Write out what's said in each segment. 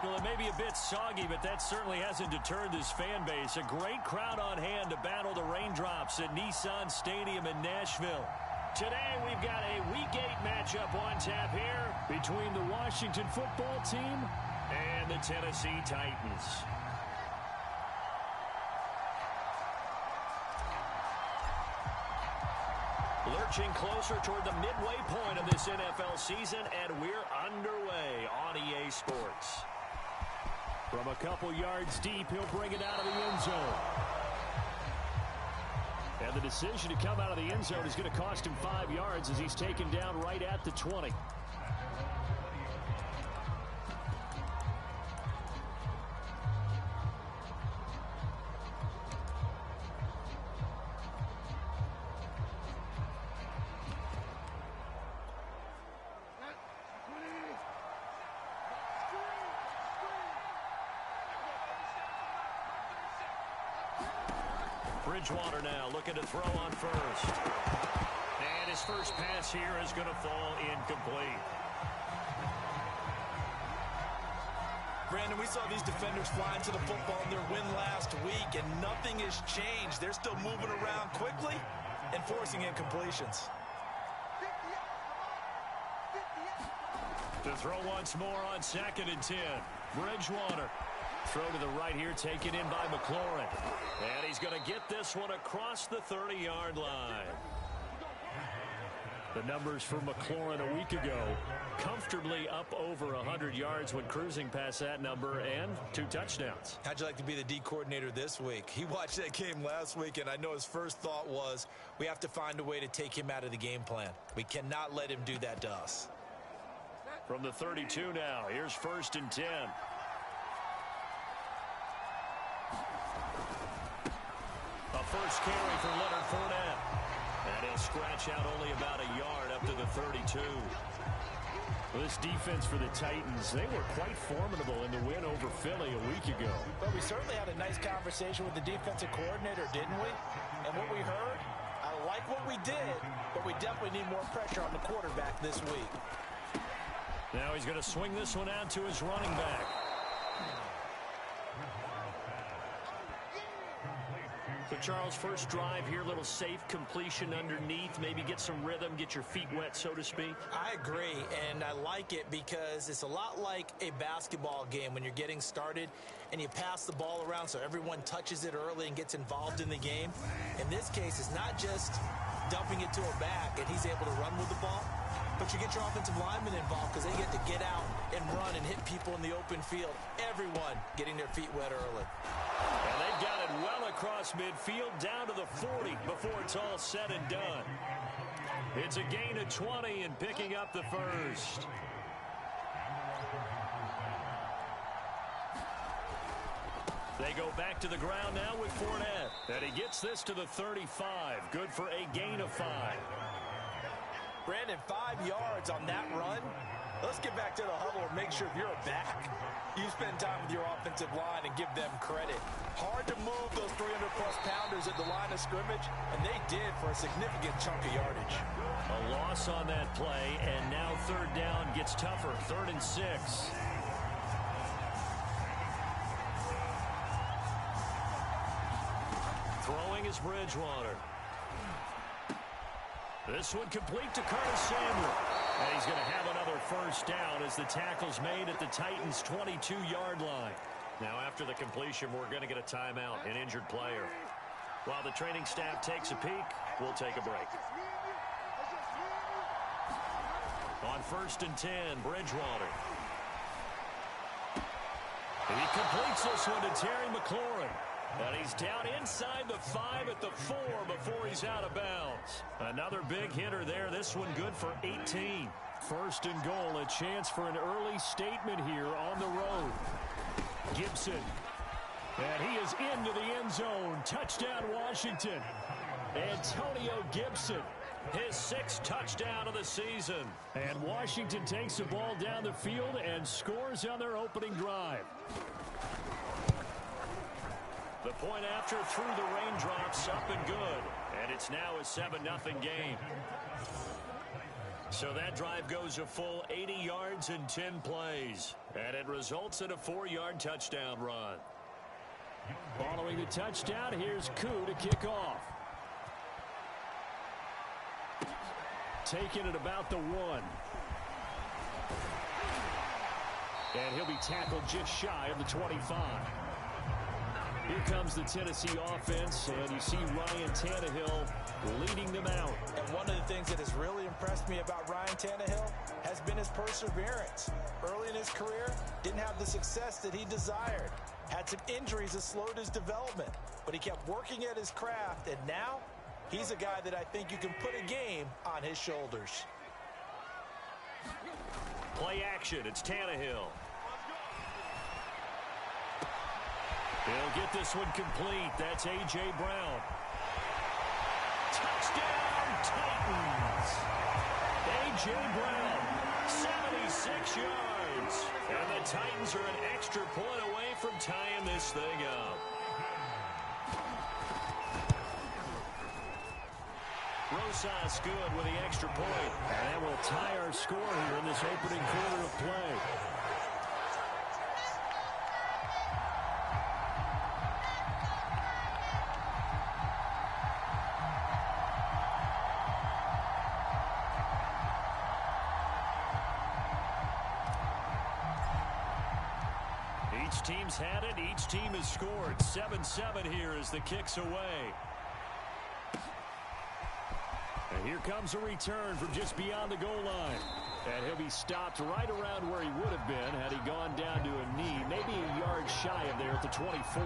Well, it may be a bit soggy, but that certainly hasn't deterred this fan base. A great crowd on hand to battle the raindrops at Nissan Stadium in Nashville. Today, we've got a Week 8 matchup on tap here between the Washington football team and the Tennessee Titans. Lurching closer toward the midway point of this NFL season, and we're underway on EA Sports. From a couple yards deep, he'll bring it out of the end zone. And the decision to come out of the end zone is going to cost him 5 yards as he's taken down right at the 20. Bridgewater now looking to throw on first. And his first pass here is going to fall incomplete. Brandon, we saw these defenders fly into the football in their win last week, and nothing has changed. They're still moving around quickly and forcing incompletions. To throw once more on 2nd and 10. Bridgewater. Throw to the right here, taken in by McLaurin. And he's going to get this one across the 30-yard line. The numbers for McLaurin a week ago, comfortably up over 100 yards when cruising past that number, and 2 touchdowns. How'd you like to be the D coordinator this week? He watched that game last week, and I know his first thought was, we have to find a way to take him out of the game plan. We cannot let him do that to us. From the 32 now, here's 1st and 10. A first carry for Leonard Fournette. And he'll scratch out only about a yard up to the 32. Well, this defense for the Titans, they were quite formidable in the win over Philly a week ago. But we certainly had a nice conversation with the defensive coordinator, didn't we? And what we heard, I like what we did, but we definitely need more pressure on the quarterback this week. Now he's going to swing this one out to his running back. So, Charles, first drive here, little safe completion underneath, maybe get some rhythm, get your feet wet, so to speak. I agree, and I like it because it's a lot like a basketball game when you're getting started and you pass the ball around so everyone touches it early and gets involved in the game. In this case, it's not just dumping it to a back and he's able to run with the ball, but you get your offensive linemen involved because they get to get out and run and hit people in the open field. Everyone getting their feet wet early. And they've got it well across midfield down to the 40 before it's all said and done. It's a gain of 20 and picking up the first. They go back to the ground now with Fournette. And he gets this to the 35. Good for a gain of 5. Brandon, 5 yards on that run. Let's get back to the huddle and make sure if you're a back, you spend time with your offensive line and give them credit. Hard to move those 300-plus pounders at the line of scrimmage, and they did for a significant chunk of yardage. A loss on that play, and now 3rd down gets tougher. 3rd and 6. Throwing is Bridgewater. This one complete to Curtis Samuel. And he's going to have another first down as the tackle's made at the Titans' 22-yard line. Now, after the completion, we're going to get a timeout, an injured player. While the training staff takes a peek, we'll take a break. On 1st and 10, Bridgewater. He completes this one to Terry McLaurin. And he's down inside the 5 at the 4 before he's out of bounds. Another big hitter there. This one good for 18. 1st and goal, a chance for an early statement here on the road. Gibson. And he is into the end zone. Touchdown, Washington. Antonio Gibson. His 6th touchdown of the season. And Washington takes the ball down the field and scores on their opening drive. The point after through the raindrops, up and good. And it's now a 7-0 game. So that drive goes a full 80 yards in 10 plays. And it results in a 4-yard touchdown run. Following the touchdown, here's Koo to kick off. Taking it about the 1. And he'll be tackled just shy of the 25. Here comes the Tennessee offense, and you see Ryan Tannehill leading them out. And one of the things that has really impressed me about Ryan Tannehill has been his perseverance. Early in his career, didn't have the success that he desired. Had some injuries that slowed his development, but he kept working at his craft, and now he's a guy that I think you can put a game on his shoulders. Play action, it's Tannehill. He'll get this one complete. That's A.J. Brown. Touchdown, Titans. A.J. Brown, 76 yards. And the Titans are an extra point away from tying this thing up. Rosas good with the extra point. And that will tie our score here in this opening quarter of play. Each team's had it. Each team has scored. 7-7 here as the kick's away. And here comes a return from just beyond the goal line. And he'll be stopped right around where he would have been had he gone down to a knee, maybe a yard shy of there at the 24.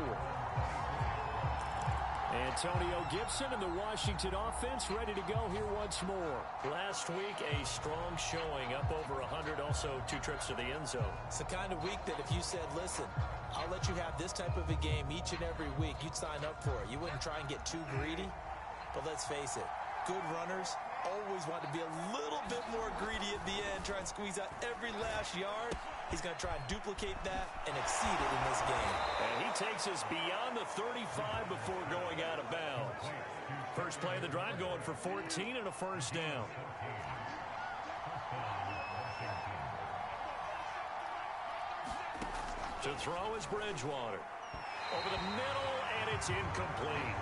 Antonio Gibson and the Washington offense ready to go here once more. Last week, a strong showing, up over 100, also 2 trips to the end zone. It's the kind of week that if you said, listen, I'll let you have this type of a game each and every week, you'd sign up for it. You wouldn't try and get too greedy. But let's face it, good runners always want to be a little bit more greedy at the end, try and squeeze out every last yard. He's going to try and duplicate that and exceed it in this game. And he takes us beyond the 35 before going out of bounds. First play of the drive going for 14 and a first down. To throw is Bridgewater. Over the middle, and it's incomplete.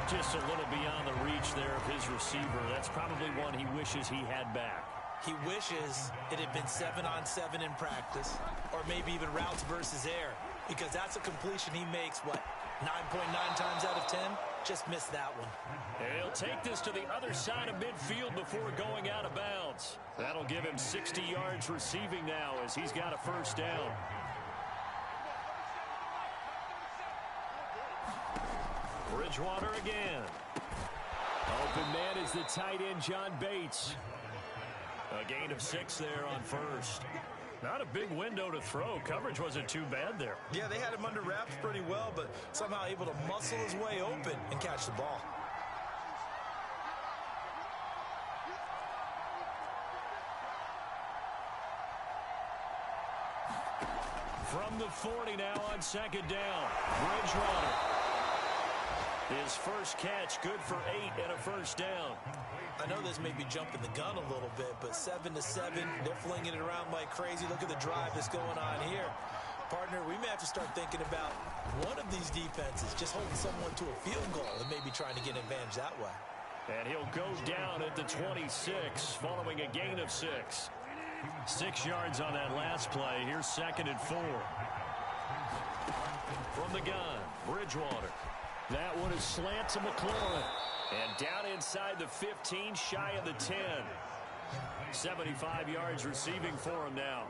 Just a little beyond the reach there of his receiver. That's probably one he wishes he had back. He wishes it had been 7-on-7 in practice, or maybe even routes versus air, because that's a completion he makes, what, 9.9 times out of 10? Just missed that one. And he'll take this to the other side of midfield before going out of bounds. That'll give him 60 yards receiving now as he's got a first down. Bridgewater again. Open man is the tight end, John Bates. A gain of 6 there on first. Not a big window to throw. Coverage wasn't too bad there. Yeah, they had him under wraps pretty well, but somehow able to muscle his way open and catch the ball. From the 40 now on second down. Bridgewater. His first catch, good for 8 and a first down. I know this may be jumping the gun a little bit, but 7-7, they're flinging it around like crazy. Look at the drive that's going on here. Partner, we may have to start thinking about one of these defenses just holding someone to a field goal and maybe trying to get an advantage that way. And he'll go down at the 26 following a gain of 6. 6 yards on that last play. Here's 2nd and 4. From the gun, Bridgewater. That one is slant to McLaurin. And down inside the 15, shy of the 10. 75 yards receiving for him now.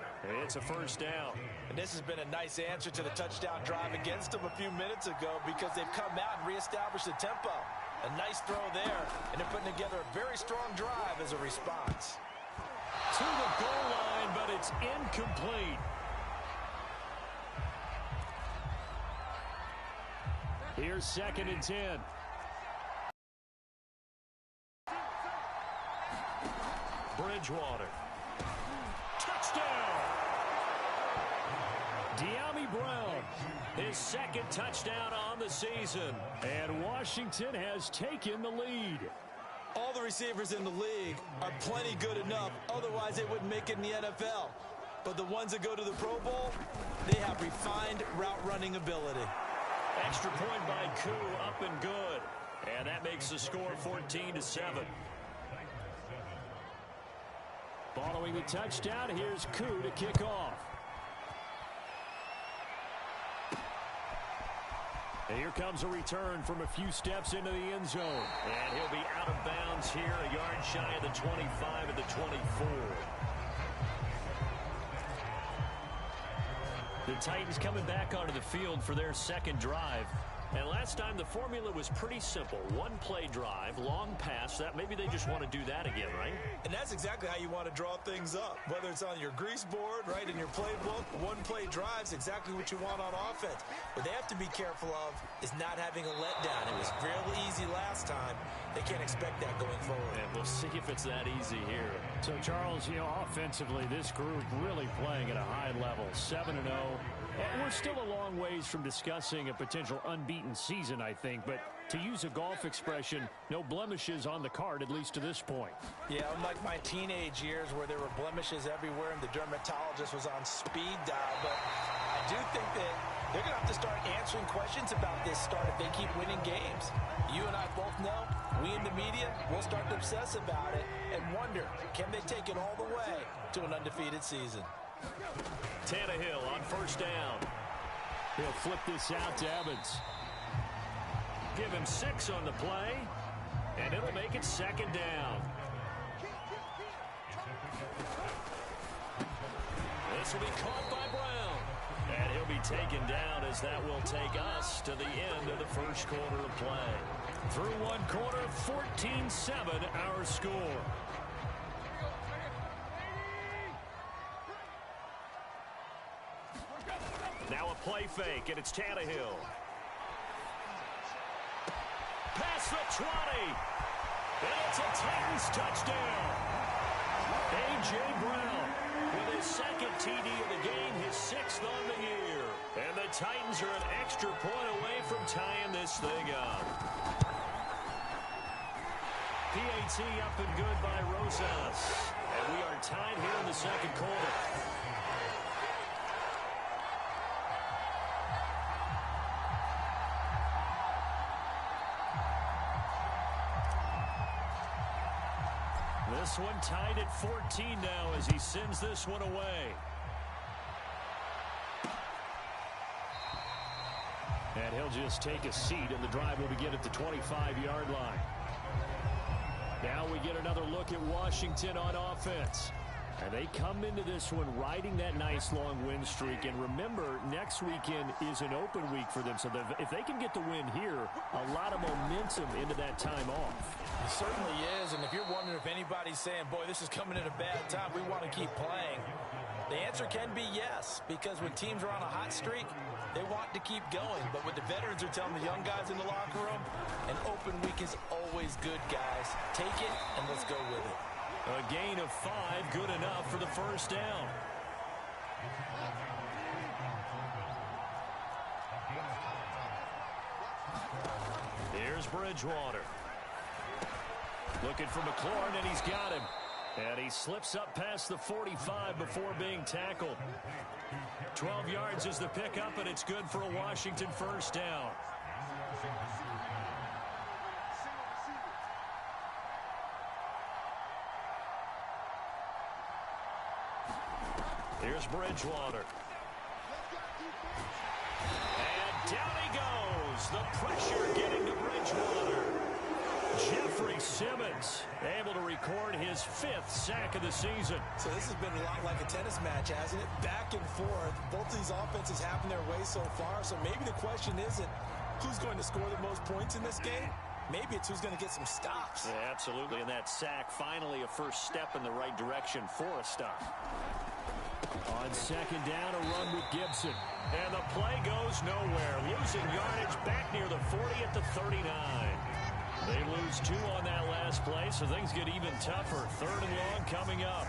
It's a first down. And this has been a nice answer to the touchdown drive against them a few minutes ago because they've come out and reestablished the tempo. A nice throw there, and they're putting together a very strong drive as a response. To the goal line, but it's incomplete. Here's 2nd and 10. Bridgewater. Touchdown! Dyami Brown, his 2nd touchdown on the season. And Washington has taken the lead. All the receivers in the league are plenty good enough, otherwise they wouldn't make it in the NFL. But the ones that go to the Pro Bowl, they have refined route running ability. Extra point by Koo, up and good. And that makes the score 14-7. Following the touchdown, here's Koo to kick off. And here comes a return from a few steps into the end zone. And he'll be out of bounds here, a yard shy of the 25 at the 24. The Titans coming back onto the field for their second drive. And last time the formula was pretty simple. One play drive, long pass. That maybe they just want to do that again, right? And that's exactly how you want to draw things up. Whether it's on your grease board, right, in your playbook, one play drive's exactly what you want on offense. What they have to be careful of is not having a letdown. It was real easy last time. They can't expect that going forward. And we'll see if it's that easy here. So, Charles, offensively, this group really playing at a high level, 7-0. And we're still a long ways from discussing a potential unbeaten season, I think. But to use a golf expression, no blemishes on the card, at least to this point. Yeah, unlike my teenage years where there were blemishes everywhere and the dermatologist was on speed dial. But I do think that they're going to have to start answering questions about this start if they keep winning games. You and I both know, we in the media will start to obsess about it and wonder, can they take it all the way to an undefeated season? Tannehill on first down. He'll flip this out to Evans. Give him 6 on the play, and it'll make it second down. This will be caught by Brown. And he'll be taken down as that will take us to the end of the first quarter of play. Through one quarter, 14-7 our score. Now a play fake, and it's Tannehill. Past the 20. And it's a Titans touchdown. A.J. Brown with his second TD of the game, his 6th on the year. And the Titans are an extra point away from tying this thing up. PAT up and good by Rosas. And we are tied here in the second quarter. This one tied at 14 now as he sends this one away. And he'll just take a seat, and the drive will begin at the 25-yard line. Now we get another look at Washington on offense. And they come into this one riding that nice long win streak. And remember, next weekend is an open week for them. So if they can get the win here, a lot of momentum into that time off. It certainly is. And if you're wondering if anybody's saying, boy, this is coming at a bad time, we want to keep playing, the answer can be yes. Because when teams are on a hot streak, they want to keep going. But what the veterans are telling the young guys in the locker room, an open week is always good, guys. Take it and let's go with it. A gain of 5, good enough for the first down. Here's Bridgewater. Looking for McLaurin, and he's got him. And he slips up past the 45 before being tackled. 12 yards is the pickup, and it's good for a Washington first down. Here's Bridgewater. And down he goes. The pressure getting to Bridgewater. Jeffrey Simmons able to record his 5th sack of the season. So this has been a lot like a tennis match, hasn't it? Back and forth. Both of these offenses having their way so far. So maybe the question isn't who's going to score the most points in this game. Maybe it's who's going to get some stops. Yeah, absolutely. And that sack, finally a first step in the right direction for a stop. On second down, a run with Gibson. And the play goes nowhere. Losing yardage back near the 40 at the 39. They lose 2 on that last play, so things get even tougher. 3rd and long coming up.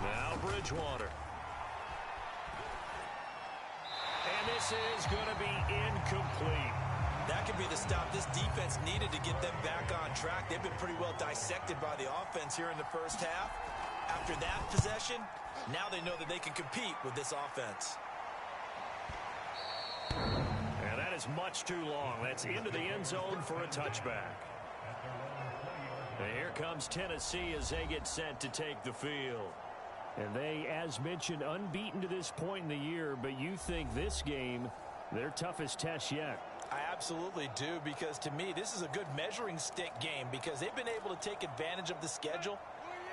Now Bridgewater. And this is going to be incomplete. That could be the stop this defense needed to get them back on track. They've been pretty well dissected by the offense here in the first half. After that possession, now they know that they can compete with this offense. And that is much too long. That's into the end zone for a touchback. And here comes Tennessee as they get set to take the field. And they, as mentioned, unbeaten to this point in the year, but you think this game, their toughest test yet. I absolutely do, because to me, this is a good measuring stick game because they've been able to take advantage of the schedule.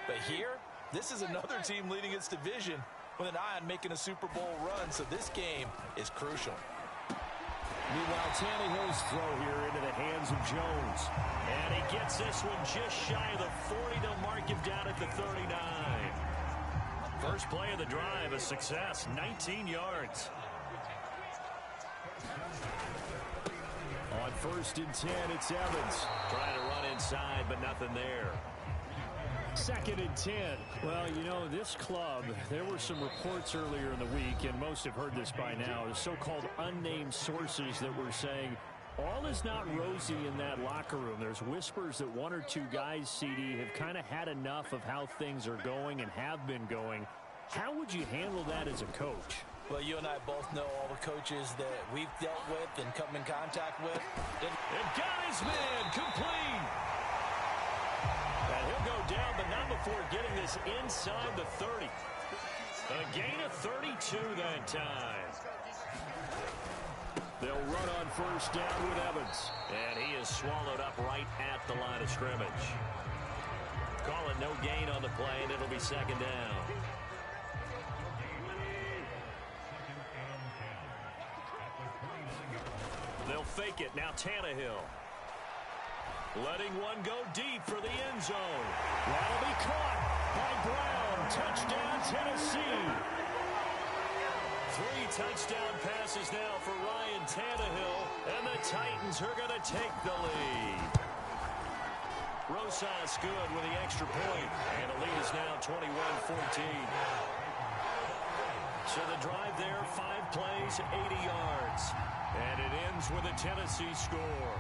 But here, this is another team leading its division with an eye on making a Super Bowl run, so this game is crucial. Meanwhile, Tannehill's throw here into the hands of Jones. And he gets this one just shy of the 40. They'll mark him down at the 39. First play of the drive, a success, 19 yards. On 1st and 10, it's Evans. Trying to run inside, but nothing there. 2nd and 10. Well, you know, this club, there were some reports earlier in the week, and most have heard this by now, the so-called unnamed sources that were saying all is not rosy in that locker room. There's whispers that one or two guys, CD, have kind of had enough of how things are going and have been going. How would you handle that as a coach? Well, you and I both know all the coaches that we've dealt with and come in contact with. And got his man complete. And he'll go down, but not before getting this inside the 30. A gain of 32 that time. They'll run on 1st down with Evans. And he is swallowed up right at the line of scrimmage. Call it no gain on the play, and it'll be 2nd down. They'll fake it. Now Tannehill. Letting one go deep for the end zone. That'll be caught by Brown. Touchdown, Tennessee. 3 touchdown passes now for Ryan Tannehill. And the Titans are going to take the lead. Rosas good with the extra point. And the lead is now 21-14. So the drive there, 5 plays, 80 yards. And it ends with a Tennessee score.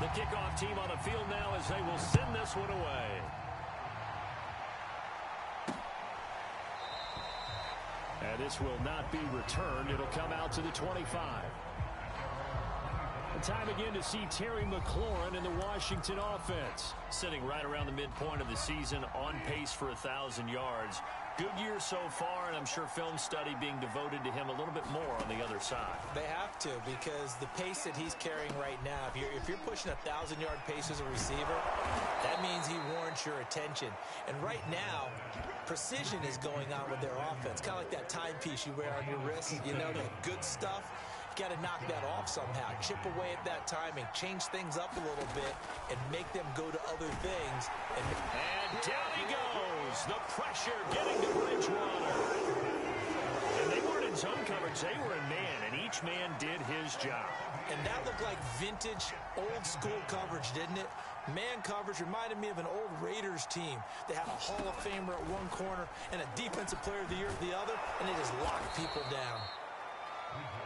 The kickoff team on the field now as they will send this one away. And this will not be returned. It'll come out to the 25. And time again to see Terry McLaurin in the Washington offense. Sitting right around the midpoint of the season, on pace for 1,000 yards. Good year so far, and I'm sure film study being devoted to him a little bit more on the other side. They have to, because the pace that he's carrying right now, if you're pushing a 1,000-yard pace as a receiver, that means he warrants your attention. And right now, precision is going on with their offense, kind of like that timepiece you wear on your wrist. You know, the good stuff. Got to knock that off somehow. Chip away at that timing, change things up a little bit, and make them go to other things. And down he goes. The pressure getting to Bridgewater. And they weren't in zone coverage. They were in man, and each man did his job. And that looked like vintage, old-school coverage, didn't it? Man coverage reminded me of an old Raiders team. They had a Hall of Famer at one corner and a Defensive Player of the Year at the other, and they just locked people down.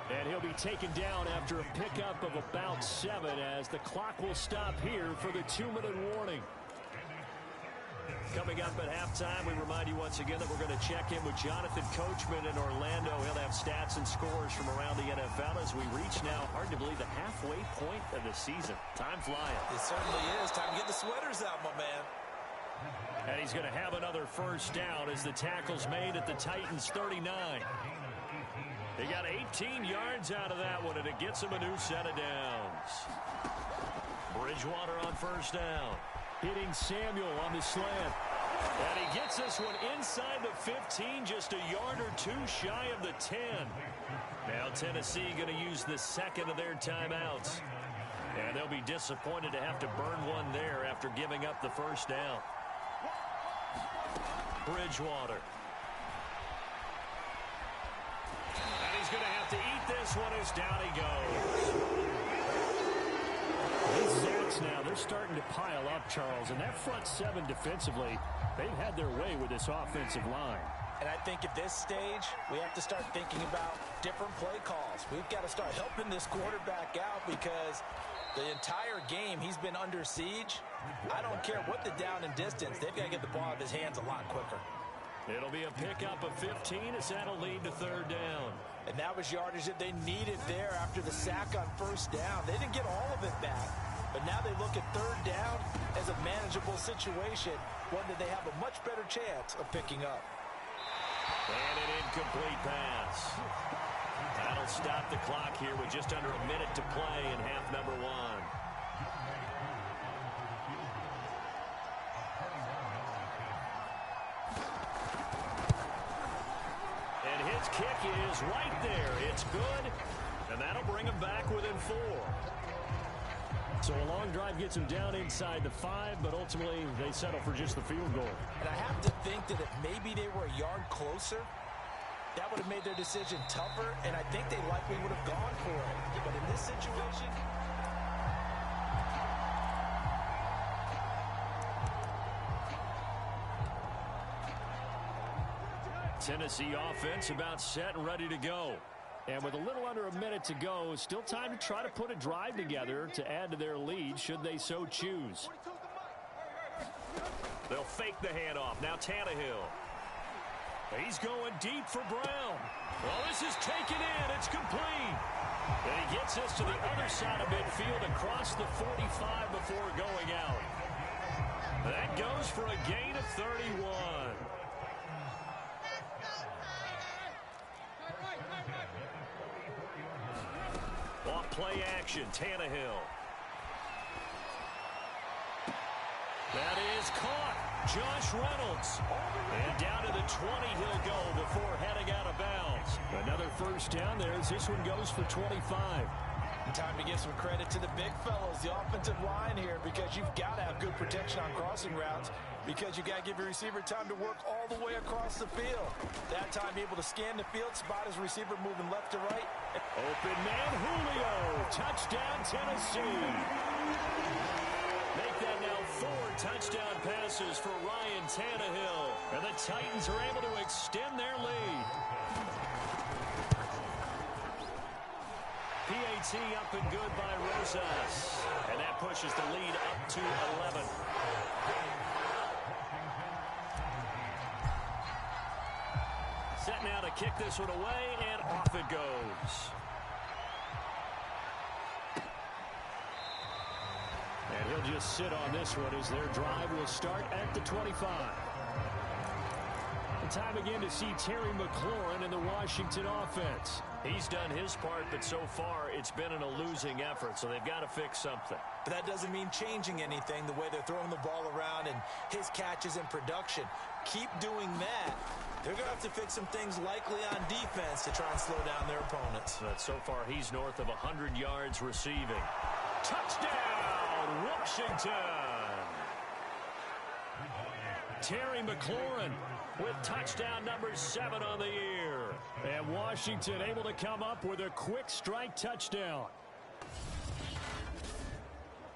And he'll be taken down after a pickup of about 7 as the clock will stop here for the 2-minute warning. Coming up at halftime, we remind you once again that we're going to check in with Jonathan Coachman in Orlando. He'll have stats and scores from around the NFL as we reach now, hard to believe, the halfway point of the season. Time flying. It certainly is. Time to get the sweaters out, my man. And he's going to have another 1st down as the tackle's made at the Titans' 39. They got 18 yards out of that one, and it gets him a new set of downs. Bridgewater on 1st down. Hitting Samuel on the slant. And he gets this one inside the 15, just a yard or 2 shy of the 10. Now Tennessee going to use the 2nd of their timeouts. And they'll be disappointed to have to burn one there after giving up the 1st down. Bridgewater. And he's going to have to eat this one as down he goes. These sacks now, they're starting to pile up, Charles. And that front 7 defensively, they've had their way with this offensive line. And I think at this stage, we have to start thinking about different play calls. We've got to start helping this quarterback out because the entire game he's been under siege. I don't care what the down and distance. They've got to get the ball out of his hands a lot quicker. It'll be a pickup of 15 as that'll lead to third down. And that was yardage that they needed there after the sack on first down. They didn't get all of it back, but now they look at third down as a manageable situation, one that they have a much better chance of picking up. And an incomplete pass. That'll stop the clock here with just under a minute to play in half number one. And his kick is right there. It's good, and that'll bring him back within 4. So a long drive gets him down inside the 5, but ultimately they settle for just the field goal. And I have to think that if maybe they were a yard closer, that would have made their decision tougher, and I think they likely would have gone for it. But in this situation, Tennessee offense about set and ready to go. And with a little under a minute to go, still time to try to put a drive together to add to their lead should they so choose. They'll fake the handoff. Now Tannehill. He's going deep for Brown. Well, this is taken in. It's complete. And he gets us to the other side of midfield across the 45 before going out. That goes for a gain of 31. Off play action, Tannehill. That is caught. Josh Reynolds. And down to the 20 he'll go before heading out of bounds. Another first down there as this one goes for 25. Time to give some credit to the big fellows, the offensive line here, because you've got to have good protection on crossing routes because you've got to give your receiver time to work all the way across the field. That time able to scan the field, spot his receiver moving left to right. Open man Julio. Touchdown Tennessee. Make that now 4 touchdown passes for Ryan Tannehill. And the Titans are able to extend their lead. PAT up and good by Rosas. And that pushes the lead up to 11. Set now to kick this one away, and off it goes. And he'll just sit on this one as their drive will start at the 25. And time again to see Terry McLaurin in the Washington offense. He's done his part, but so far it's been in a losing effort, so they've got to fix something. But that doesn't mean changing anything, the way they're throwing the ball around and his catches and production. Keep doing that. They're going to have to fix some things likely on defense to try and slow down their opponents. But so far he's north of 100 yards receiving. Touchdown, Washington! Terry McLaurin with touchdown number 7 on the year. And Washington able to come up with a quick strike touchdown.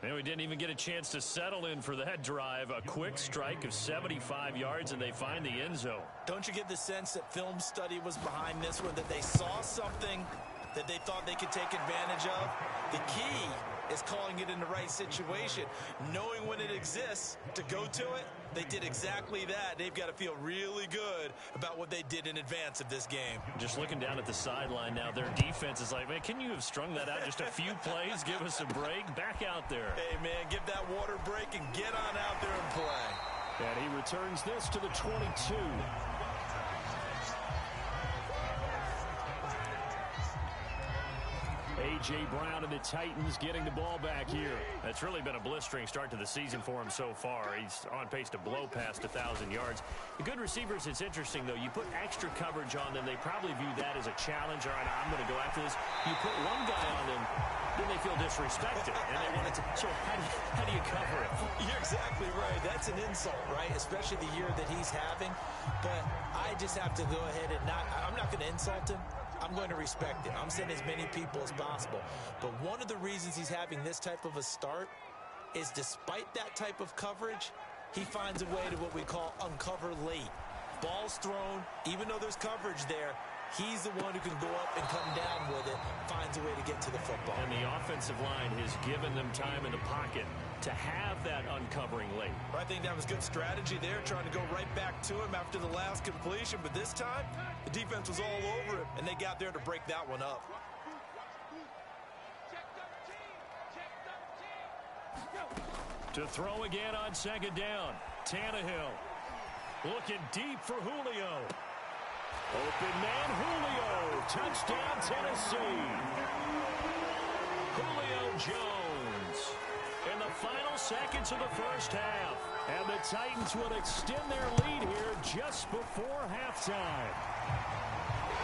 And we didn't even get a chance to settle in for that drive. A quick strike of 75 yards, and they find the end zone. Don't you get the sense that film study was behind this one, that they saw something that they thought they could take advantage of? The key is calling it in the right situation, knowing when it exists to go to it. They did exactly that. They've got to feel really good about what they did in advance of this game. Just looking down at the sideline now, their defense is like, man, can you have strung that out just a few plays? Give us a break. Back out there. Hey, man, give that water break and get on out there and play. And he returns this to the 22. A.J. Brown and the Titans getting the ball back here. It's really been a blistering start to the season for him so far. He's on pace to blow past 1,000 yards. The good receivers, it's interesting, though. You put extra coverage on them, they probably view that as a challenge. All right, I'm going to go after this. You put one guy on them, then they feel disrespected, and they want to. So how do you cover it? You're exactly right. That's an insult, right? Especially the year that he's having. But I just have to go ahead and I'm not going to insult him. I'm going to respect it. I'm sending as many people as possible. But one of the reasons he's having this type of a start is despite that type of coverage, he finds a way to what we call uncover late. Ball's thrown, even though there's coverage there, he's the one who can go up and come down with it, finds a way to get to the football. And the offensive line has given them time in the pocket to have that uncovering late. I think that was good strategy there, trying to go right back to him after the last completion. But this time, the defense was all over him, and they got there to break that one up. To throw again on second down. Tannehill looking deep for Julio. Open man, Julio. Touchdown, Tennessee. Julio Jones in the final seconds of the first half. And the Titans will extend their lead here just before halftime.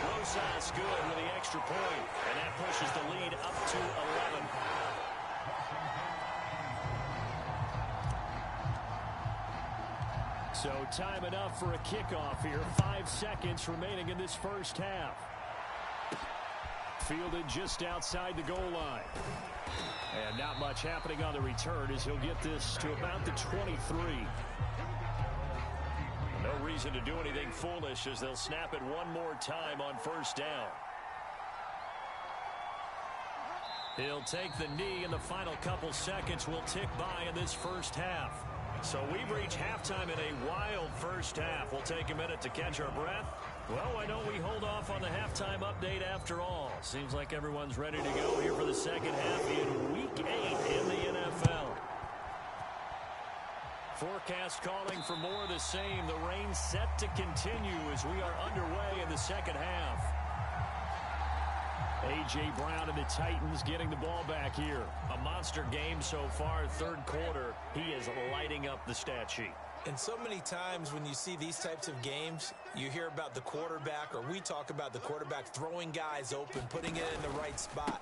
Rosas good with the extra point, and that pushes the lead up to 11. So time enough for a kickoff here. 5 seconds remaining in this first half. Fielded just outside the goal line. And not much happening on the return as he'll get this to about the 23. No reason to do anything foolish as they'll snap it one more time on first down. He'll take the knee, and the final couple seconds will tick by in this first half. So we've reached halftime in a wild first half. We'll take a minute to catch our breath. Well, why don't we hold off on the halftime update after all? Seems like everyone's ready to go here for the second half in Week 8 in the NFL. Forecast calling for more of the same. The rain set to continue as we are underway in the second half. A.J. Brown and the Titans getting the ball back here. A monster game so far, third quarter. He is lighting up the stat sheet. And so many times when you see these types of games, you hear about the quarterback, or we talk about the quarterback throwing guys open, putting it in the right spot.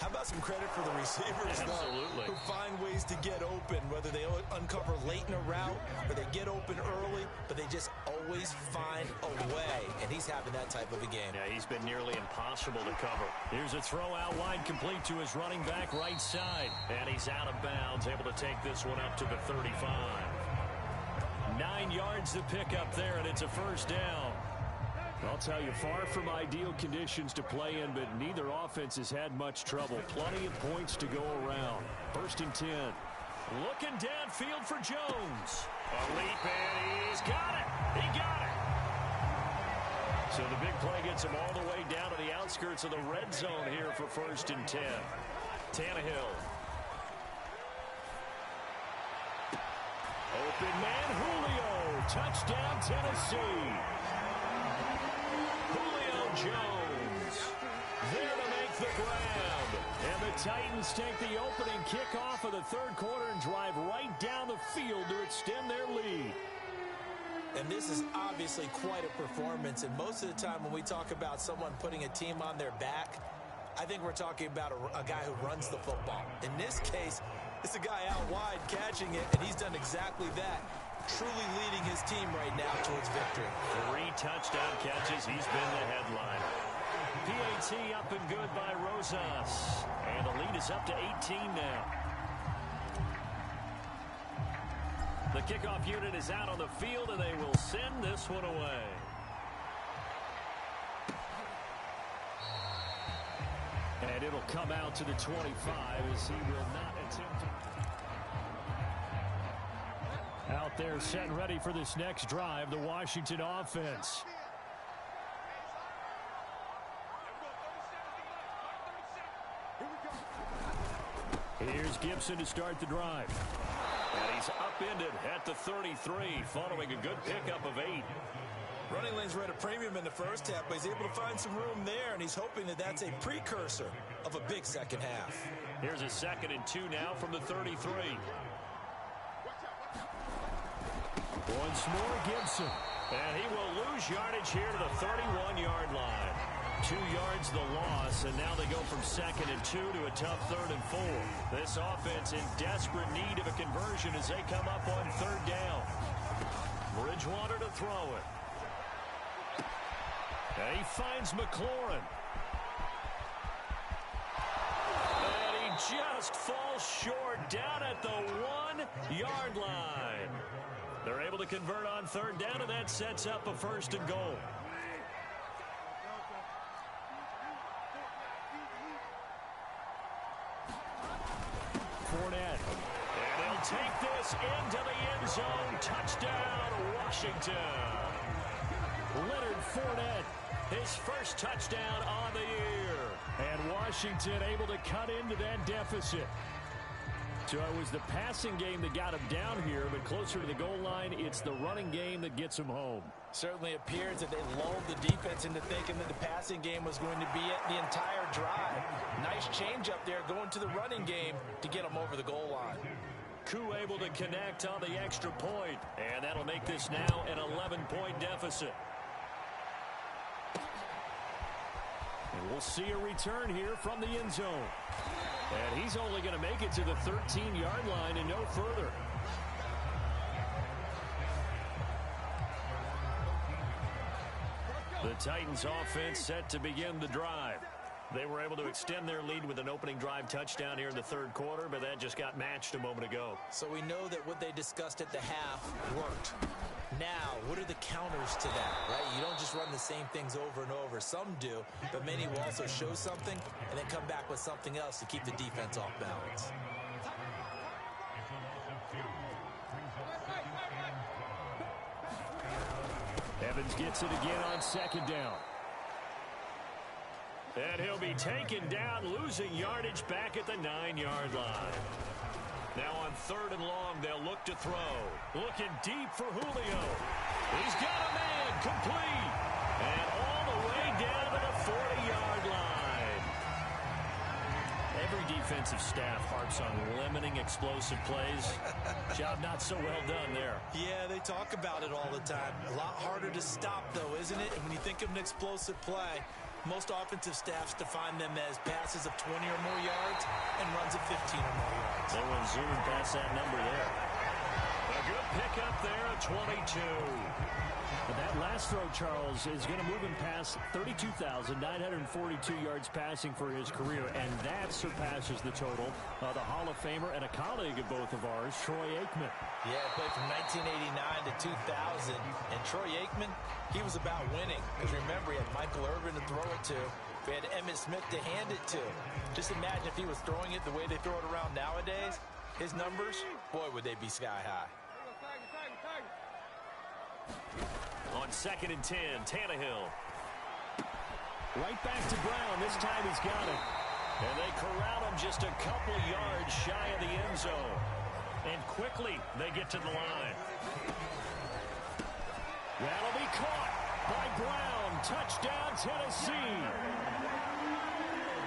How about some credit for the receivers, Absolutely. though, who find ways to get open, whether they uncover late in a route or they get open early, but they just always find a way, and he's having that type of a game. Yeah, he's been nearly impossible to cover. Here's a throw out wide, complete to his running back right side, and he's out of bounds, able to take this one up to the 35. 9 yards to pick up there, and it's a first down. I'll tell you, far from ideal conditions to play in, but neither offense has had much trouble. Plenty of points to go around. First and 10. Looking downfield for Jones. A leap, and he's got it. He got it. So the big play gets him all the way down to the outskirts of the red zone here for first and 10. Tannehill. Open man, Julio. Touchdown, Tennessee. Jones there to make the grab. And the Titans take the opening kickoff of the third quarter and drive right down the field to extend their lead. And this is obviously quite a performance. And most of the time when we talk about someone putting a team on their back, I think we're talking about a guy who runs the football. In this case, it's a guy out wide catching it, and he's done exactly that. Truly leading his team right now towards victory. 3 touchdown catches. He's been the headliner. PAT up and good by Rosas. And the lead is up to 18 now. The kickoff unit is out on the field, and they will send this one away. And it'll come out to the 25 as he will not attempt to. Out there set and ready for this next drive, the Washington offense. Here's Gibson to start the drive. And he's upended at the 33, following a good pickup of 8. Running lanes were at a premium in the first half, but he's able to find some room there, and he's hoping that that's a precursor of a big second half. Here's a 2nd and 2 now from the 33. Once more, Gibson. And he will lose yardage here to the 31-yard line. 2 yards the loss, and now they go from 2nd and 2 to a tough 3rd and 4. This offense in desperate need of a conversion as they come up on 3rd down. Bridgewater to throw it. And he finds McLaurin. And he just falls short down at the 1-yard line. They're able to to convert on third down, and that sets up a 1st and goal. Fournette. And he'll take this into the end zone. Touchdown, Washington. Leonard Fournette, his first touchdown on the year. And Washington able to cut into that deficit. So it was the passing game that got him down here, but closer to the goal line, it's the running game that gets him home. Certainly appears that they lulled the defense into thinking that the passing game was going to be it the entire drive. Nice change up there going to the running game to get them over the goal line. Koo able to connect on the extra point, and that'll make this now an 11-point deficit. And we'll see a return here from the end zone. And he's only going to make it to the 13-yard line and no further. The Titans offense set to begin the drive. They were able to extend their lead with an opening drive touchdown here in the third quarter, but that just got matched a moment ago. So we know that what they discussed at the half worked. Now, what are the counters to that, right? You don't just run the same things over and over. Some do, but many will also show something and then come back with something else to keep the defense off balance. Evans gets it again on 2nd down. And he'll be taken down, losing yardage back at the 9-yard line. Now on 3rd and long, they'll look to throw. Looking deep for Julio. He's got a man, complete. And all the way down to the 40-yard line. Every defensive staff harps on limiting explosive plays. Job not so well done there. Yeah, they talk about it all the time. A lot harder to stop, though, isn't it? And when you think of an explosive play, most offensive staffs define them as passes of 20 or more yards and runs of 15 or more yards. They went zooming past that number there. A good pickup there at 22. But that last throw, Charles, is going to move him past 32,942 yards passing for his career, and that surpasses the total of the Hall of Famer and a colleague of both of ours, Troy Aikman. Yeah, played from 1989 to 2000, and Troy Aikman, he was about winning. Because remember, he had Michael Irvin to throw it to. We had Emmitt Smith to hand it to. Just imagine if he was throwing it the way they throw it around nowadays. His numbers, boy, would they be sky high. On 2nd and 10, Tannehill. Right back to Brown. This time he's got it. And they corral him just a couple yards shy of the end zone. And quickly, they get to the line. That'll be caught by Brown. Touchdown, Tennessee.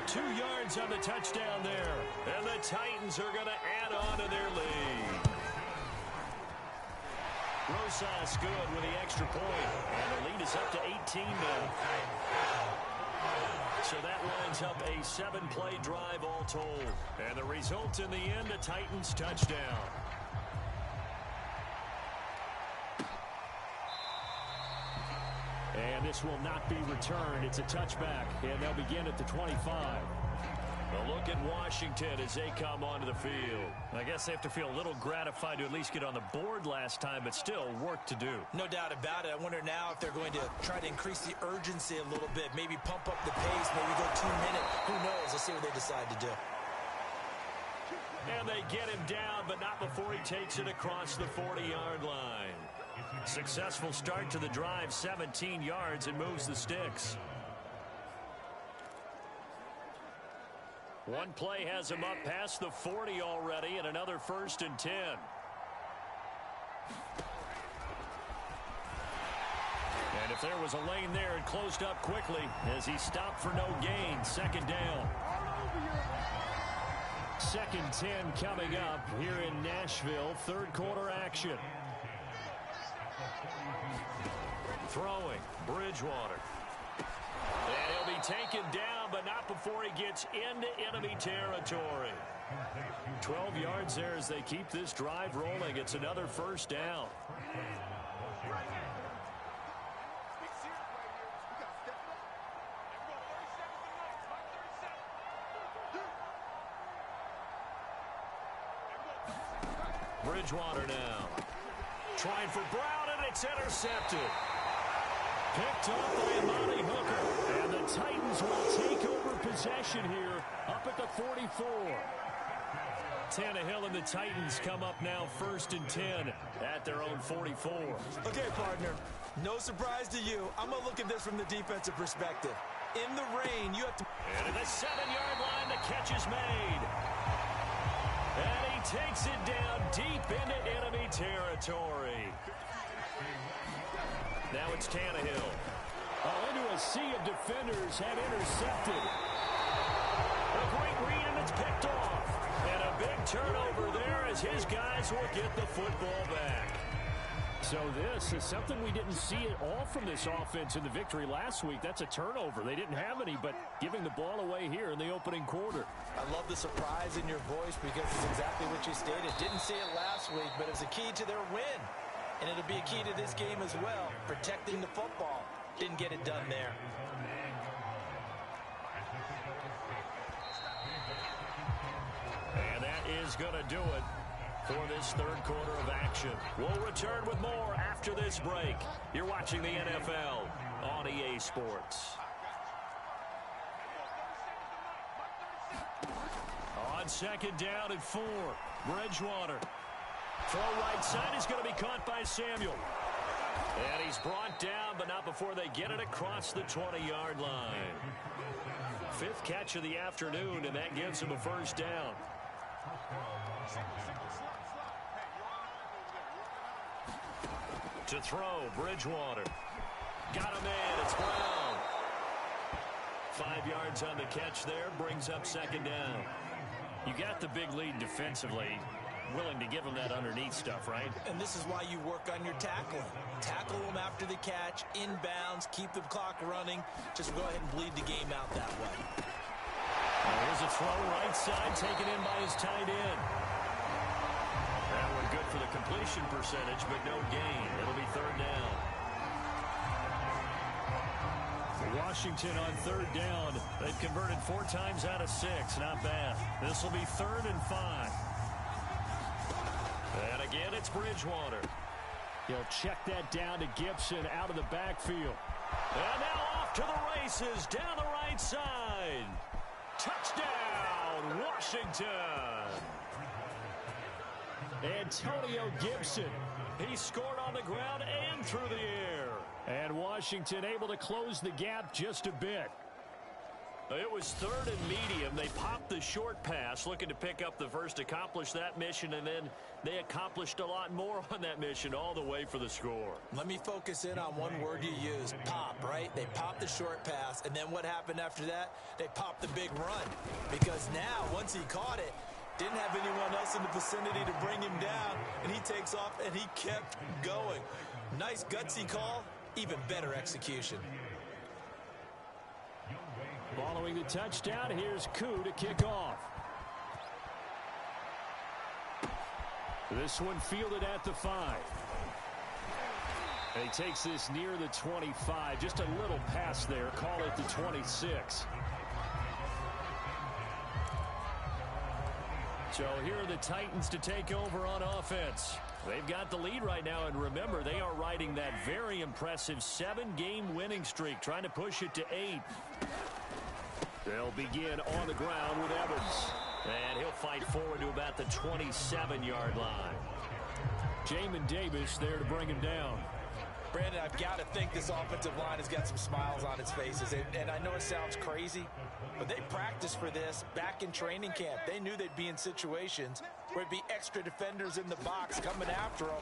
2 yards on the touchdown there. And the Titans are going to add on to their lead. Rosas good with the extra point. And the lead is up to 18 now. So that lines up a 7-play drive all told. And the result in the end, a Titans touchdown. And this will not be returned. It's a touchback, and they'll begin at the 25. A look at Washington as they come onto the field. I guess they have to feel a little gratified to at least get on the board last time, but still work to do. No doubt about it. I wonder now if they're going to try to increase the urgency a little bit, maybe pump up the pace, maybe go 2 minutes. Who knows? Let's see what they decide to do. And they get him down, but not before he takes it across the 40-yard line. Successful start to the drive, 17 yards, and moves the sticks. One play has him up past the 40 already, and another 1st and 10. And if there was a lane there, it closed up quickly as he stopped for no gain. 2nd down. 2nd 10 coming up here in Nashville. 3rd quarter action. Throwing, Bridgewater. And he'll be taken down, but not before he gets into enemy territory. 12 yards there as they keep this drive rolling. It's another 1st down. Bridgewater now. trying for Brown, and it's intercepted. Picked up by Amani Hooker. And the Titans will take over possession here up at the 44. Tannehill and the Titans come up now 1st and 10 at their own 44. Okay, partner, no surprise to you. I'm going to look at this from the defensive perspective. In the rain, you have to... And at the 7-yard line, the catch is made. And he takes it down deep into enemy territory. Now it's Tannehill. Into a sea of defenders had intercepted. A great read, and it's picked off. And a big turnover there as his guys will get the football back. So this is something we didn't see at all from this offense in the victory last week. That's a turnover. They didn't have any, but giving the ball away here in the opening quarter. I love the surprise in your voice because it's exactly what you stated. Didn't see it last week, but it was a key to their win. And it'll be a key to this game as well, protecting the football. Didn't get it done there. And that is going to do it for this third quarter of action. We'll return with more after this break. You're watching the NFL on EA Sports. On 2nd down and 4, Bridgewater. Throw right side is going to be caught by Samuel. And he's brought down, but not before they get it across the 20-yard line. 5th catch of the afternoon, and that gives him a 1st down. To throw, Bridgewater. Got him in, it's Brown. 5 yards on the catch there, brings up 2nd down. You got the big lead defensively. Willing to give him that underneath stuff, right? And this is why you work on your tackling. Tackle them after the catch, inbounds, keep the clock running. Just go ahead and bleed the game out that way. There's a throw right side taken in by his tight end. That one good for the completion percentage, but no gain. It'll be 3rd down. Washington on 3rd down. They've converted 4 times out of 6. Not bad. This will be 3rd and 5. And again, it's Bridgewater. He'll check that down to Gibson out of the backfield. And now off to the races down the right side. Touchdown, Washington. Antonio Gibson. He scored on the ground and through the air. And Washington able to close the gap just a bit. It was 3rd and medium. They popped the short pass, looking to pick up the first, accomplish that mission, and then they accomplished a lot more on that mission all the way for the score. Let me focus in on one word you used, pop, right? They popped the short pass, and then what happened after that? They popped the big run. Because now, once he caught it, didn't have anyone else in the vicinity to bring him down, and he takes off, and he kept going. Nice gutsy call, even better execution. Following the touchdown, here's Koo to kick off. This one fielded at the 5. And he takes this near the 25. Just a little pass there. Call it the 26. So here are the Titans to take over on offense. They've got the lead right now, and remember, they are riding that very impressive 7-game winning streak, trying to push it to 8. They'll begin on the ground with Evans. And he'll fight forward to about the 27-yard line. Jamin Davis there to bring him down. Brandon, I've got to think this offensive line has got some smiles on its faces. And I know it sounds crazy, but they practiced for this back in training camp. They knew they'd be in situations where it'd be extra defenders in the box coming after them,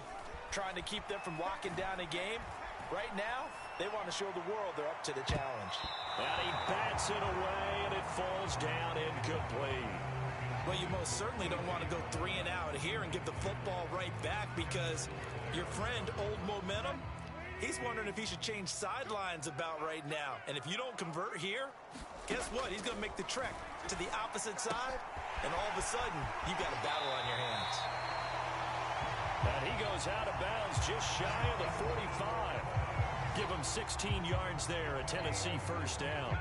trying to keep them from locking down a game. Right now, they want to show the world they're up to the challenge. And he bats it away, and it falls down incomplete. Well, you most certainly don't want to go 3 and out here and give the football right back because your friend, Old Momentum, he's wondering if he should change sidelines about right now. And if you don't convert here, guess what? He's going to make the trek to the opposite side, and all of a sudden, you've got a battle on your hands. And he goes out of bounds just shy of the 45. Give him 16 yards there, a Tennessee 1st down.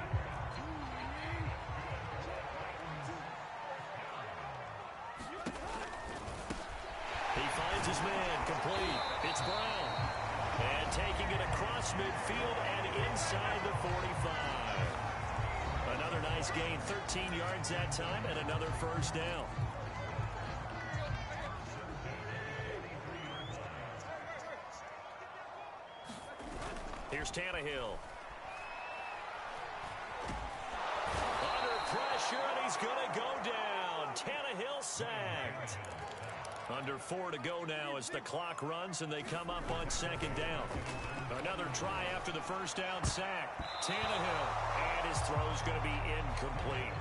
He finds his man, complete. It's Brown. And taking it across midfield and inside the 45. Another nice gain, 13 yards that time, and another first down. Here's Tannehill. Under pressure, and he's going to go down. Tannehill sacked. Under 4 to go now as the clock runs and they come up on second down. Another try after the first down sack. Tannehill, and his throw's going to be incomplete.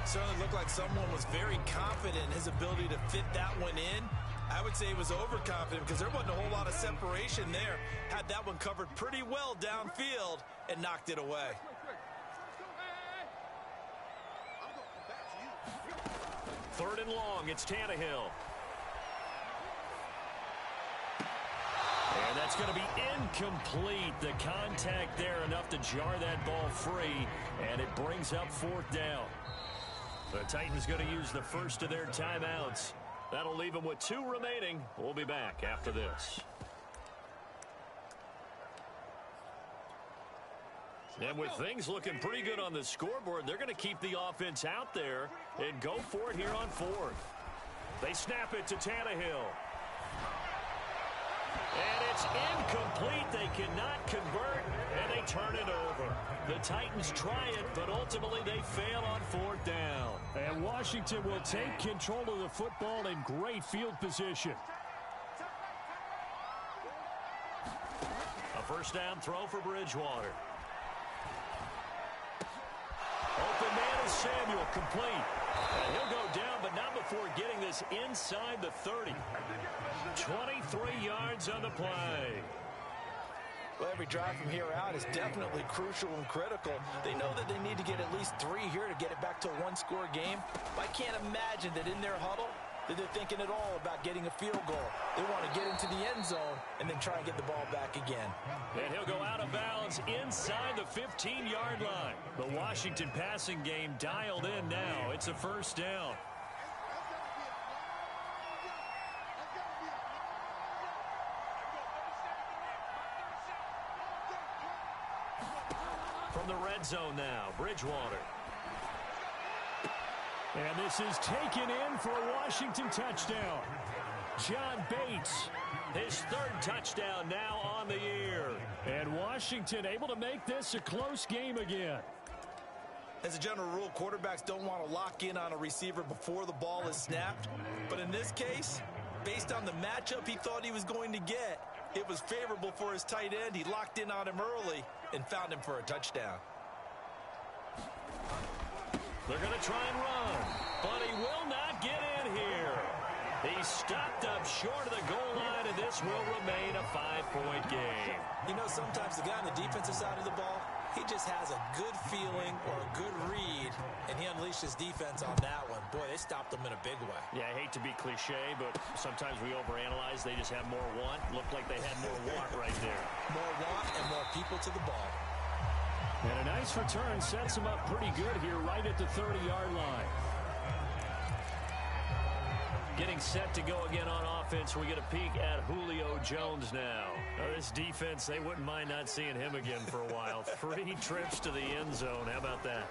Certainly looked like someone was very confident in his ability to fit that one in. I would say he was overconfident because there wasn't a whole lot of separation there. Had that one covered pretty well downfield and knocked it away. Third and long, it's Tannehill. And that's going to be incomplete. The contact there enough to jar that ball free, and it brings up fourth down. The Titans going to use the first of their timeouts. That'll leave them with 2 remaining. We'll be back after this. And with things looking pretty good on the scoreboard, they're going to keep the offense out there and go for it here on fourth. They snap it to Tannehill. And it's incomplete. They cannot convert, and they turn it over. The Titans try it, but ultimately they fail on fourth down. And Washington will take control of the football in great field position. A first down throw for Bridgewater. Open man is Samuel, complete. And he'll go down, but not before getting this inside the 30. 23 yards on the play. Well, every drive from here out is definitely crucial and critical. They know that they need to get at least 3 here to get it back to a one-score game. But I can't imagine that in their huddle that they're thinking at all about getting a field goal. They want to get into the end zone and then try and get the ball back again. And he'll go out of bounds inside the 15-yard line. The Washington passing game dialed in now. It's a first down. From the red zone now, Bridgewater. And this is taken in for a Washington touchdown. John Bates, his 3rd touchdown now on the year. And Washington able to make this a close game again. As a general rule, quarterbacks don't want to lock in on a receiver before the ball is snapped. But in this case, based on the matchup he thought he was going to get, it was favorable for his tight end. He locked in on him early and found him for a touchdown. They're going to try and run, but he will not get in here. He's stopped up short of the goal line, and this will remain a 5-point game. You know, sometimes the guy on the defensive side of the ball, he just has a good feeling or a good read, and he unleashed his defense on that one. Boy, they stopped him in a big way. Yeah, I hate to be cliche, but sometimes we overanalyze. They just have more want. Looked like they had more want right there. More want and more people to the ball. And a nice return sets him up pretty good here right at the 30-yard line. Getting set to go again on offense. We get a peek at Julio Jones now. Now this defense, they wouldn't mind not seeing him again for a while. 3 trips to the end zone. How about that?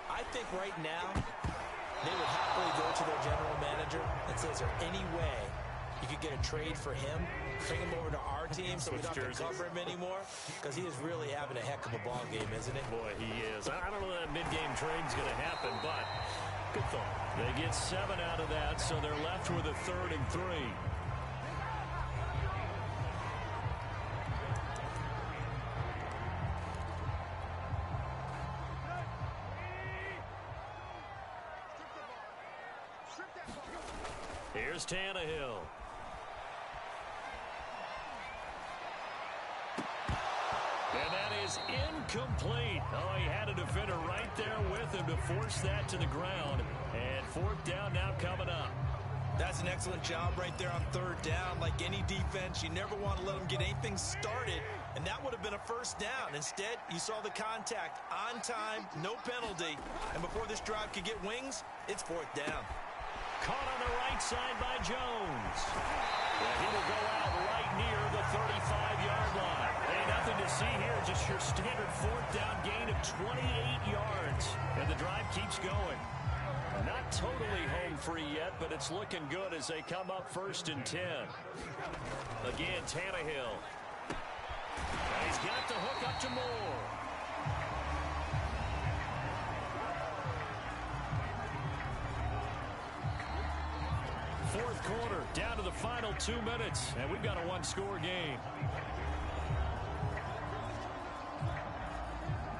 I think right now they would happily go to their general manager and say, is there any way you could get a trade for him? Bring him over to our team so we don't have to cover him anymore? Because he is really having a heck of a ball game, isn't he? Boy, he is. I don't know that mid-game trade's going to happen, but good thought. They get 7 out of that, so they're left with a 3rd and 3. Here's Tannehill. And that is incomplete. Oh, he had a defender right there with him to force that to the ground. And 4th down now coming up. That's an excellent job right there on 3rd down. Like any defense, you never want to let them get anything started. And that would have been a first down. Instead, you saw the contact on time, no penalty. And before this drive could get wings, it's 4th down. Caught on the right side by Jones. And he will go out right near the 35-yard line. Hey, nothing to see here, just your standard fourth down gain of 28 yards. And the drive keeps going. Not totally home free yet, but it's looking good as they come up 1st and 10. Again, Tannehill. And he's got the hook up to Moore. Fourth quarter, down to the final 2 minutes, and we've got a one-score game.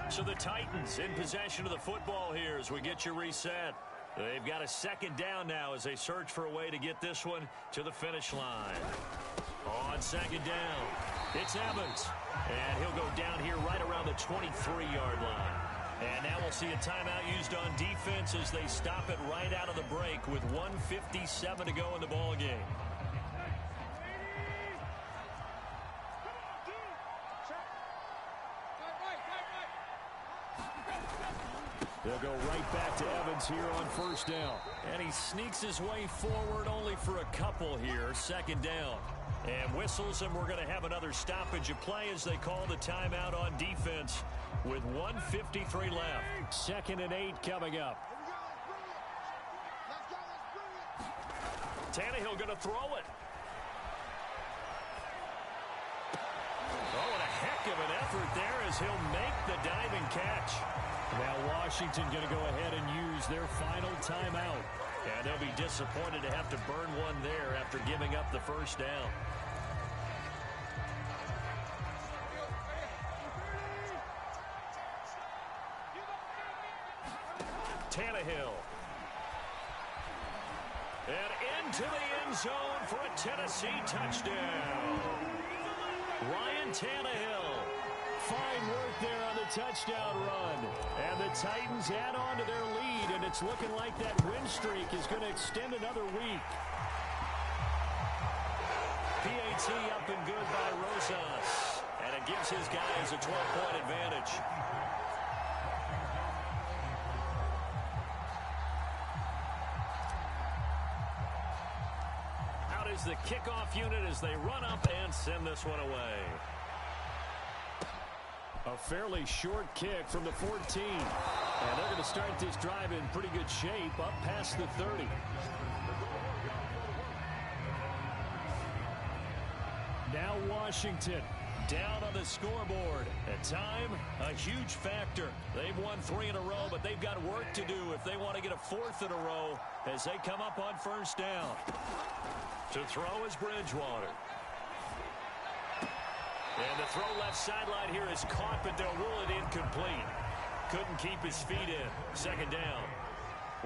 So the Titans in possession of the football here as we get you reset. They've got a 2nd down now as they search for a way to get this one to the finish line. On 2nd down, it's Evans, and he'll go down here right around the 23-yard line. And now we'll see a timeout used on defense as they stop it right out of the break with 1:57 to go in the ball game. They'll go right back to Evans here on 1st down. And he sneaks his way forward only for a couple here. 2nd down. And whistles, and we're going to have another stoppage of play as they call the timeout on defense with 1:53 left. 2nd and 8 coming up. Tannehill going to throw it. Oh, and a heck of an effort there as he'll make the diving catch. Now Washington going to go ahead and use their final timeout. And they'll be disappointed to have to burn one there after giving up the 1st down. Tannehill. And into the end zone for a Tennessee touchdown. Ryan Tannehill. Fine work there on the touchdown run. And the Titans add on to their lead, and it's looking like that win streak is going to extend another week. PAT up and good by Rosas. And it gives his guys a 12-point advantage. Out is the kickoff unit as they run up and send this one away. A fairly short kick from the 14. And they're going to start this drive in pretty good shape up past the 30. Now Washington down on the scoreboard. At time, a huge factor. They've won 3 in a row, but they've got work to do if they want to get a 4th in a row as they come up on 1st down. To throw is Bridgewater. And the throw left sideline here is caught, but they'll rule it incomplete. Couldn't keep his feet in. 2nd down.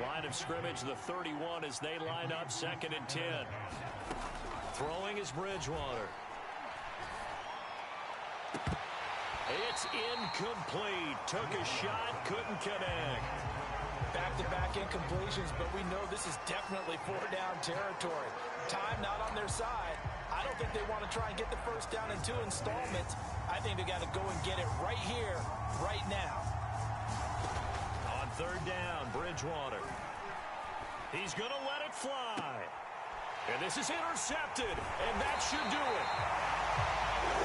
Line of scrimmage, the 31 as they line up 2nd and 10. Throwing is Bridgewater. It's incomplete. Took a shot, couldn't connect. Back-to-back incompletions, but we know this is definitely 4-down territory. Time not on their side. I don't think they want to try and get the 1st down in 2 installments. I think they got to go and get it right here, right now. On 3rd down, Bridgewater. He's going to let it fly. And this is intercepted, and that should do it.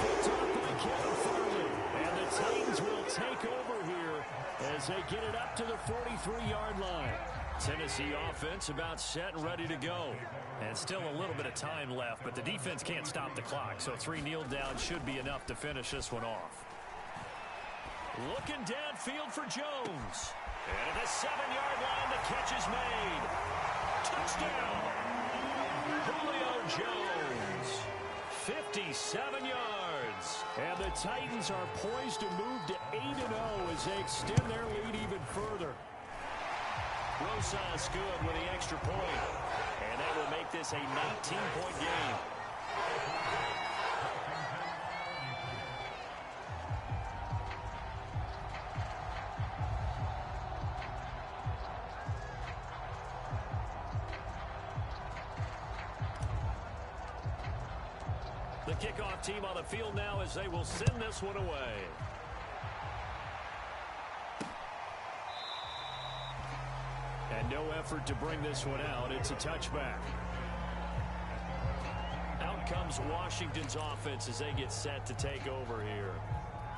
Picked off by Kevin Farley. And the Titans will take over here as they get it up to the 43-yard line. Tennessee offense about set and ready to go. And still a little bit of time left, but the defense can't stop the clock, so 3 kneel downs should be enough to finish this one off. Looking downfield for Jones. And at the 7-yard line, the catch is made. Touchdown! Julio Jones. 57 yards. And the Titans are poised to move to 8-0 as they extend their lead even further. Rosas good with the extra point. And that will make this a 19-point game. The kickoff team on the field now as they will send this one away. And no effort to bring this one out. It's a touchback. Out comes Washington's offense as they get set to take over here.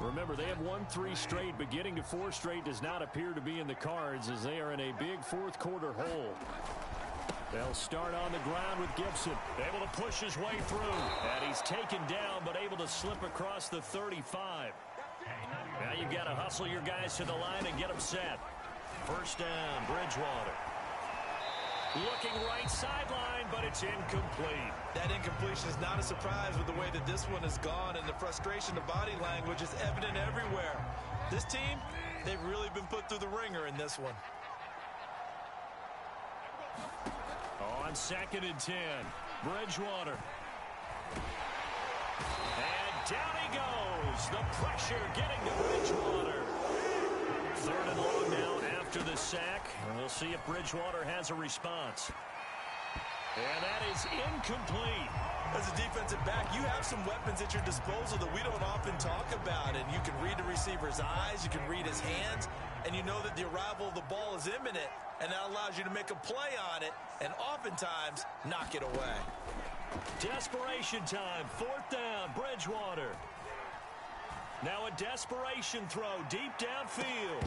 Remember, they have won 3 straight, but getting to 4 straight does not appear to be in the cards as they are in a big fourth-quarter hole. They'll start on the ground with Gibson. Able to push his way through. And he's taken down, but able to slip across the 35. Now you've got to hustle your guys to the line and get them set. First down, Bridgewater. Looking right sideline, but it's incomplete. That incompletion is not a surprise with the way that this one has gone, and the frustration of body language is evident everywhere. This team, they've really been put through the ringer in this one. On 2nd and 10, Bridgewater. And down he goes. The pressure getting to Bridgewater. 3rd and long now after the sack. And we'll see if Bridgewater has a response. And that is incomplete. As a defensive back, you have some weapons at your disposal that we don't often talk about. And you can read the receiver's eyes, you can read his hands, and you know that the arrival of the ball is imminent. And that allows you to make a play on it and oftentimes knock it away. Desperation time. 4th down, Bridgewater. Now a desperation throw deep downfield.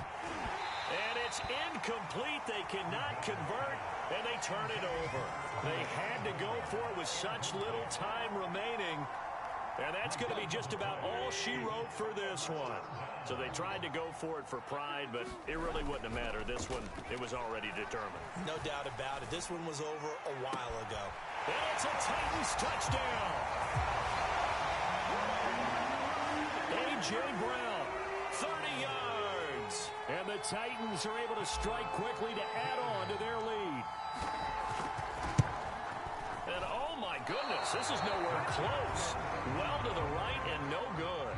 And it's incomplete. They cannot convert, and they turn it over. They had to go for it with such little time remaining. And that's going to be just about all she wrote for this one. So they tried to go for it for pride, but it really wouldn't have mattered. This one, it was already determined. No doubt about it. This one was over a while ago. And it's a Titans touchdown. A.J. Brown, 30 yards. And the Titans are able to strike quickly to add on to their lead. And oh my goodness, this is nowhere close. Well to the right and no good.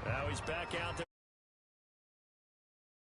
Now he's back out there.